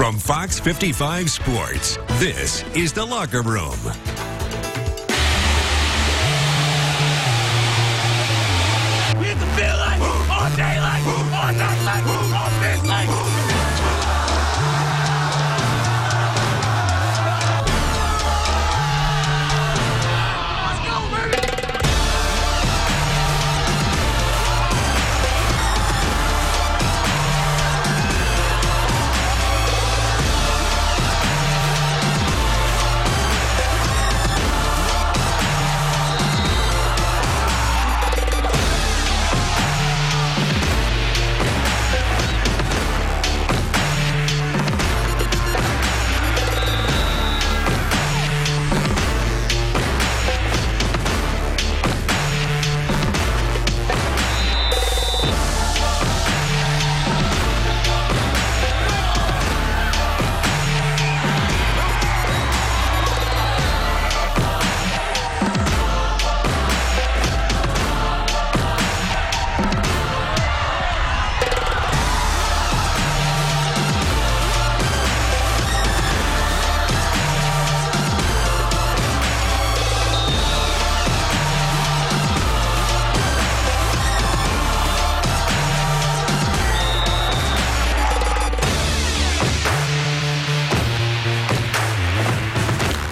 From Fox 55 Sports, this is The Locker Room. We have to feel like all day, like all night, like all big, like.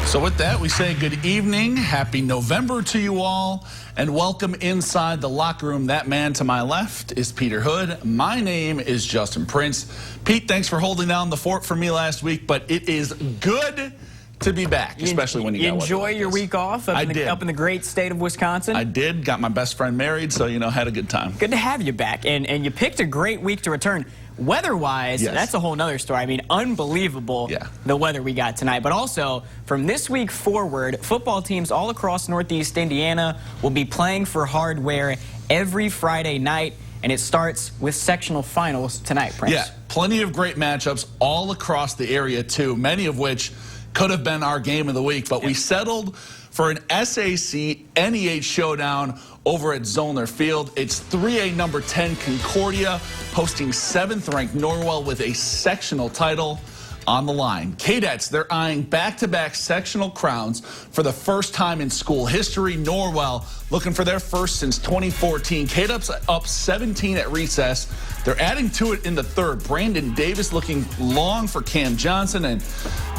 So with that, we say good evening, happy November to you all, and welcome inside the locker room. That man to my left is Peter Hood. My name is Justin Prince. Pete, thanks for holding down the fort for me last week, but it is good to be back, especially when you enjoy your week off up in the great state of Wisconsin. I did. Got my best friend married, so, you know, had a good time. Good to have you back, and you picked a great week to return. Weather-wise, yes, that's a whole nother story. I mean, unbelievable the weather we got tonight. But also, from this week forward, football teams all across Northeast Indiana will be playing for hardware every Friday night, and it starts with sectional finals tonight, Prince. Yeah, plenty of great matchups all across the area, too, many of which could have been our game of the week. But we settled for an SAC NEH showdown over at Zollner Field. It's 3A number 10 Concordia hosting 7th-ranked Norwell with a sectional title on the line. Cadets, they're eyeing back-to-back sectional crowns for the first time in school history. Norwell looking for their first since 2014. Cadets up 17 at recess. They're adding to it in the third. Brandon Davis looking long for Cam Johnson, and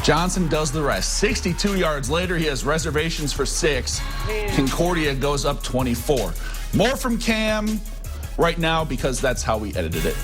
Johnson does the rest. 62 yards later, he has reservations for 6. Concordia goes up 24. More from Cam right now because that's how we edited it.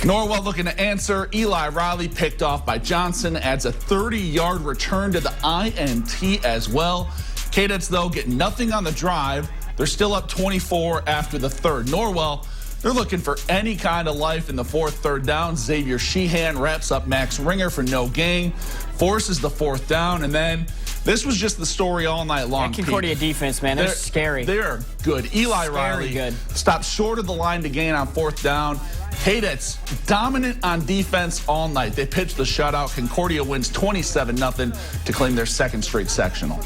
Norwell looking to answer. Eli Riley picked off by Johnson, adds a 30-yard return to the INT as well. Cadets, though, get nothing on the drive. They're still up 24 after the third. Norwell, they're looking for any kind of life in the fourth, third down. Xavier Sheehan wraps up Max Ringer for no gain, forces the fourth down, and then this was just the story all night long. That Concordia defense, man, they're scary. They're good. Eli Riley stopped short of the line to gain on fourth down. Cadets dominant on defense all night. They pitched the shutout. Concordia wins 27-0 to claim their second straight sectional.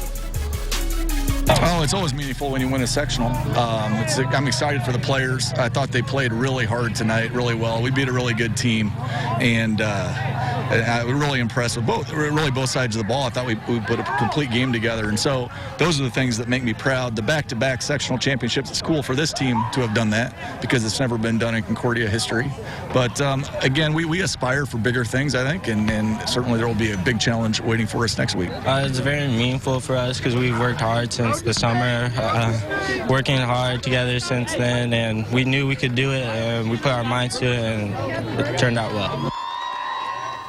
Oh, it's always meaningful when you win a sectional. I'm excited for the players. I thought they played really hard tonight, really well. We beat a really good team, and I was really impressed with both sides of the ball. I thought we put a complete game together, and so those are the things that make me proud. The back-to-back sectional championships, it's cool for this team to have done that because it's never been done in Concordia history. But again, we aspire for bigger things, I think, and certainly there will be a big challenge waiting for us next week. It's very meaningful for us because we've worked hard since the summer, working hard together since then, and we knew we could do it, and we put our minds to it, and it turned out well.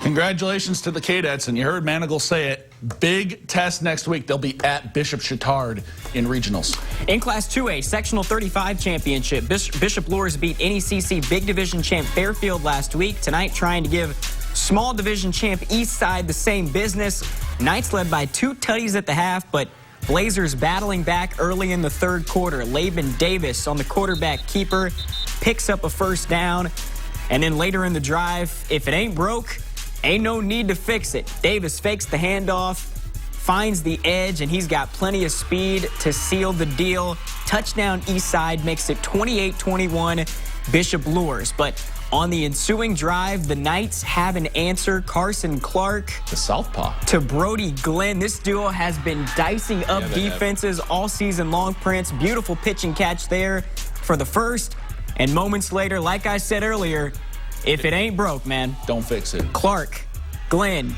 Congratulations to the Cadets, and you heard Manigal say it. Big test next week. They'll be at Bishop Chatard in regionals. In Class 2A, Sectional 35 Championship, Bishop Luers beat NECC Big Division champ Fairfield last week. Tonight, trying to give Small Division champ Eastside the same business. Knights led by 2 tutties at the half, but Blazers battling back early in the third quarter. Laban Davis on the quarterback keeper picks up a first down. And then later in the drive, if it ain't broke, ain't no need to fix it. Davis fakes the handoff, finds the edge, and he's got plenty of speed to seal the deal. Touchdown Eastside makes it 28-21 Bishop Luers. But On the ensuing drive, the Knights have an answer. Carson Clark, the southpaw, to Brody Glenn. This duo has been dicing up defenses all season long, Prince. Beautiful pitch and catch there for the first. And moments later, like I said earlier, if it ain't broke, man, don't fix it. Clark, Glenn,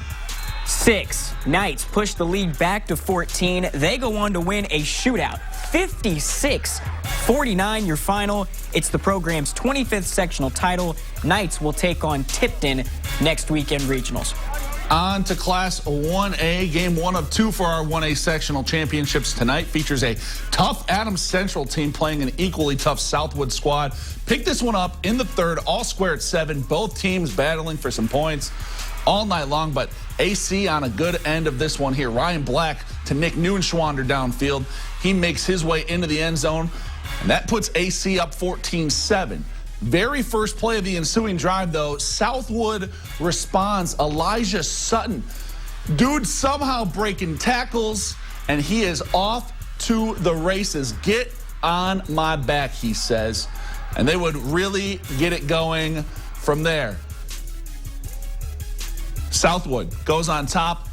6. Knights push the lead back to 14. They go on to win a shootout. 56-49 your final. It's the program's 25th sectional title. Knights will take on Tipton next weekend regionals. On to Class 1A. Game 1 of 2 for our 1A sectional championships tonight features a tough Adams Central team playing an equally tough Southwood squad. Pick this one up in the third, all square at 7. Both teams battling for some points all night long, but AC on a good end of this one here. Ryan Black to Nick Neunschwander downfield. He makes his way into the end zone, and that puts AC up 14-7. Very first play of the ensuing drive, though, Southwood responds. Elijah Sutton. Dude somehow breaking tackles, and he is off to the races. Get on my back, he says. And they would really get it going from there. Southwood goes on top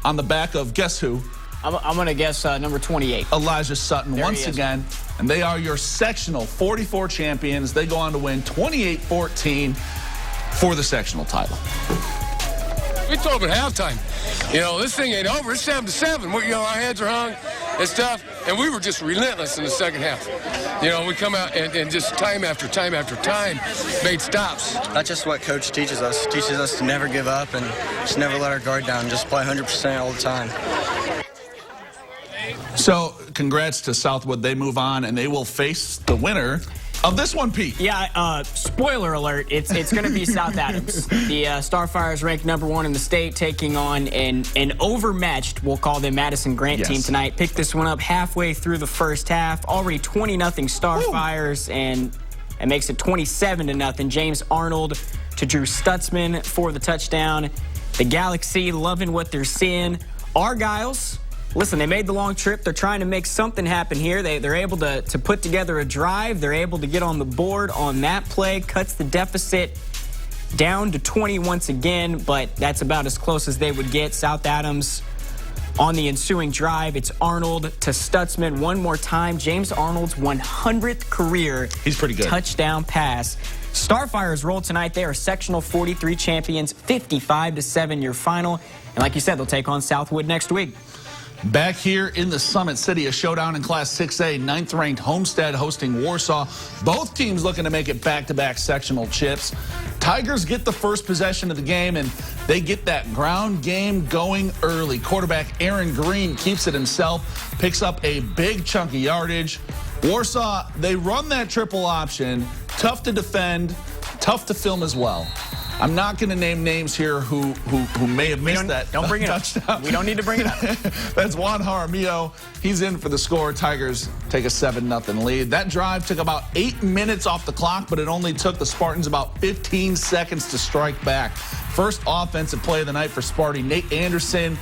on the back of, guess who? I'm going to guess number 28. Elijah Sutton once again. And they are your sectional 44 champions. They go on to win 28-14 for the sectional title. We told them at halftime, this thing ain't over. It's 7-7. Our heads are hung and stuff. And we were just relentless in the second half. We come out and just time after time after time made stops. That's just what Coach teaches us. He teaches us to never give up and just never let our guard down. Just play 100% all the time. So, congrats to Southwood. They move on, and they will face the winner of this one, Pete. Yeah, spoiler alert, it's going to be South Adams. The Starfire is ranked number 1 in the state, taking on an overmatched, we'll call them Madison Grant team tonight. Pick this one up halfway through the first half. Already 20-0 Starfires, and it makes it 27-0. James Arnold to Drew Stutzman for the touchdown. The Galaxy loving what they're seeing. Argyles, listen, they made the long trip. They're trying to make something happen here. They're able to put together a drive. They're able to get on the board on that play. Cuts the deficit down to 20 once again, but that's about as close as they would get. South Adams on the ensuing drive. It's Arnold to Stutzman one more time. James Arnold's 100th career He's pretty good. touchdown pass. Starfire's roll tonight. They are sectional 43 champions, 55-7 your final. And like you said, they'll take on Southwood next week. Back here in the Summit City, a showdown in Class 6A, 9th-ranked Homestead hosting Warsaw. Both teams looking to make it back-to-back sectional chips. Tigers get the first possession of the game, and they get that ground game going early. Quarterback Aaron Green keeps it himself, picks up a big chunk of yardage. Warsaw, they run that triple option. Tough to defend, tough to film as well. I'm not going to name names here who may have missed that. Don't bring it touchdown. up. We don't need to bring it up. That's Juan Jaramillo. He's in for the score. Tigers take a 7-0 lead. That drive took about 8 minutes off the clock, but it only took the Spartans about 15 seconds to strike back. First offensive play of the night for Sparty. Nate Anderson,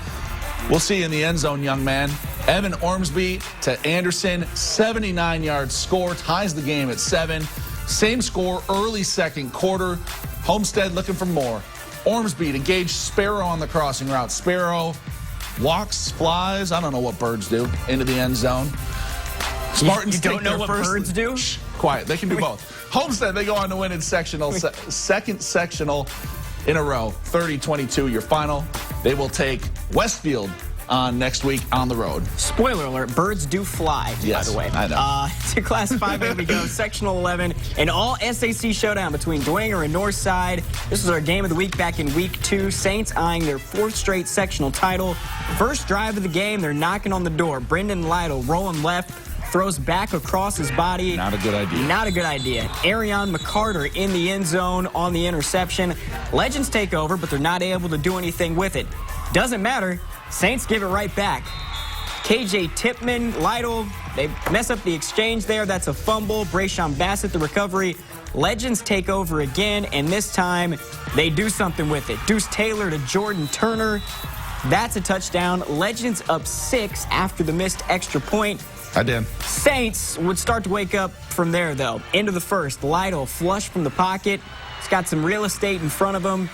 we'll see you in the end zone, young man. Evan Ormsby to Anderson, 79-yard score, ties the game at 7. Same score, early second quarter. Homestead looking for more. Ormsby to Gage Sparrow on the crossing route. Sparrow walks, flies, I don't know what birds do, into the end zone. Spartans you don't know what birds do? Shh, quiet, they can do both. Homestead, they go on to win in sectional, second sectional in a row. 30-22 your final. They will take Westfield on next week on the road. Spoiler alert, birds do fly, yes, by the way. I know. To Class 5A we go, Sectional 11, an all-SAC showdown between Dwenger and Northside. This was our game of the week back in week 2. Saints eyeing their 4th straight sectional title. First drive of the game, they're knocking on the door. Brendan Lytle rolling left, throws back across his body. Not a good idea. Not a good idea. Arion McCarter in the end zone on the interception. Legends take over, but they're not able to do anything with it. Doesn't matter. Saints give it right back. KJ Tipman, Lytle, they mess up the exchange there. That's a fumble. Brayshawn Bassett, the recovery. Legends take over again, and this time they do something with it. Deuce Taylor to Jordan Turner. That's a touchdown. Legends up 6 after the missed extra point. I did. Saints would start to wake up from there, though. Into the first. Lytle flush from the pocket. He's got some real estate in front of him.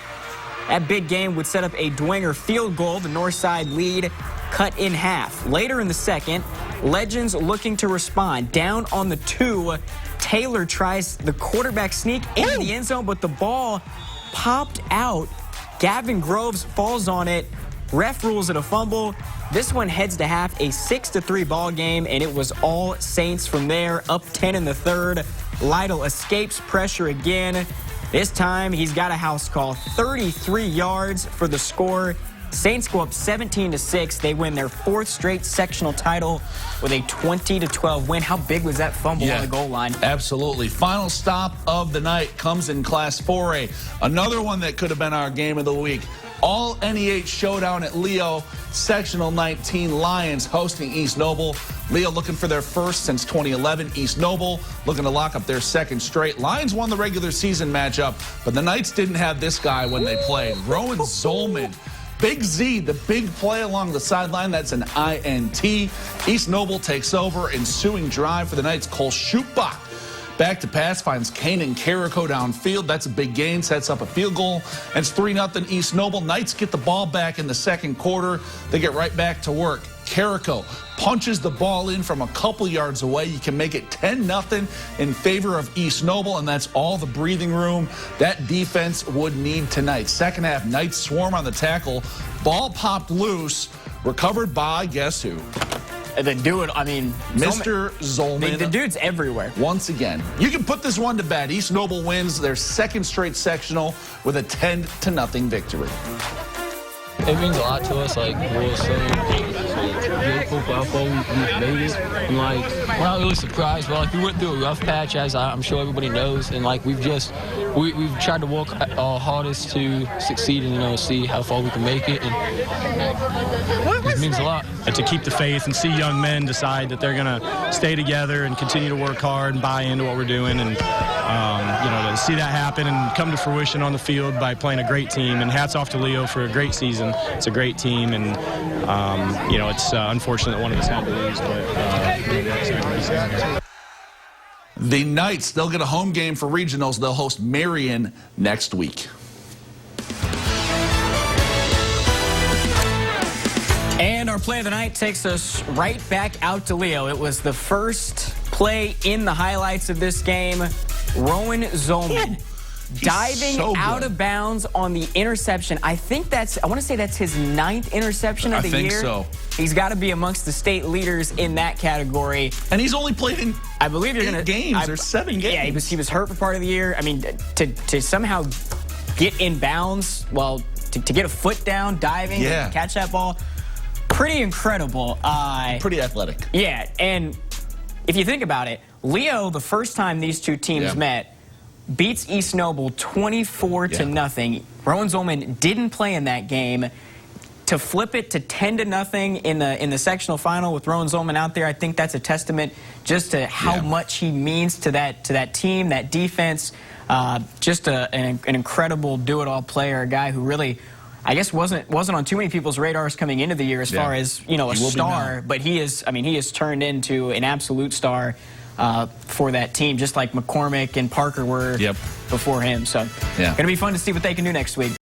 That big game would set up a Dwenger field goal. The north side lead cut in half. Later in the second, Legends looking to respond. Down on the 2, Taylor tries the quarterback sneak into the end zone, but the ball popped out. Gavin Groves falls on it. Ref rules it a fumble. This one heads to half, a 6-3 ball game, and it was all Saints from there. Up 10 in the third. Lytle escapes pressure again. This time, he's got a house call. 33 yards for the score. Saints go up 17-6. They win their 4th straight sectional title with a 20-12 win. How big was that fumble on the goal line? Absolutely. Final stop of the night comes in Class 4A. Another one that could have been our game of the week. All NEH showdown at Leo, Sectional 19, Lions hosting East Noble. Leo looking for their first since 2011. East Noble looking to lock up their 2nd straight. Lions won the regular season matchup, but the Knights didn't have this guy when they played. Rowan Zolman. Big Z, the big play along the sideline. That's an INT. East Noble takes over. Ensuing drive for the Knights. Cole Schupbach back to pass, finds Kanan Carrico downfield. That's a big gain, sets up a field goal. And it's 3-0 East Noble. Knights get the ball back in the second quarter. They get right back to work. Carrico punches the ball in from a couple yards away. You can make it 10-0 in favor of East Noble, and that's all the breathing room that defense would need tonight. Second half, Knights swarm on the tackle. Ball popped loose, recovered by, guess who? The dude, I mean, Mr. Zolman. The dude's everywhere. Once again, you can put this one to bed. East Noble wins their 2nd straight sectional with a 10-0 victory. It means a lot to us. Like, we're so grateful for how far we've made it. And, like, we're not really surprised, but, like, we went through a rough patch, as I'm sure everybody knows. And, like, we've tried to work our hardest to succeed and, you know, see how far we can make it. And it means a lot. And to keep the faith and see young men decide that they're going to stay together and continue to work hard and buy into what we're doing. And, you know, to see that happen and come to fruition on the field by playing a great team. And hats off to Leo for a great season. It's a great team, and you know, it's unfortunate that one of us had to lose, but the Knights, they'll get a home game for regionals. They'll host Marion next week. And our play of the night takes us right back out to Leo. It was the first play in the highlights of this game. Rowan Zolman diving out of bounds on the interception. I think I want to say that's his 9th interception of the year. I think so. He's got to be amongst the state leaders in that category. And he's only played in, I believe, 8 games or 7 games. Yeah, he was hurt for part of the year. I mean, to somehow get in bounds, well, to get a foot down, diving, and catch that ball, pretty incredible. Pretty athletic. Yeah, and if you think about it, Leo, the first time these two teams met, beats East Noble 24-0. Rowan Zolman didn't play in that game. To flip it to 10-0 in the sectional final with Rowan Zolman out there, I think that's a testament just to how much he means to that team, that defense. Just an incredible do-it-all player, a guy who really, I guess, wasn't on too many people's radars coming into the year as far as, you know, a star. But he has turned into an absolute star for that team, just like McCormick and Parker were before him. So, going to be fun to see what they can do next week.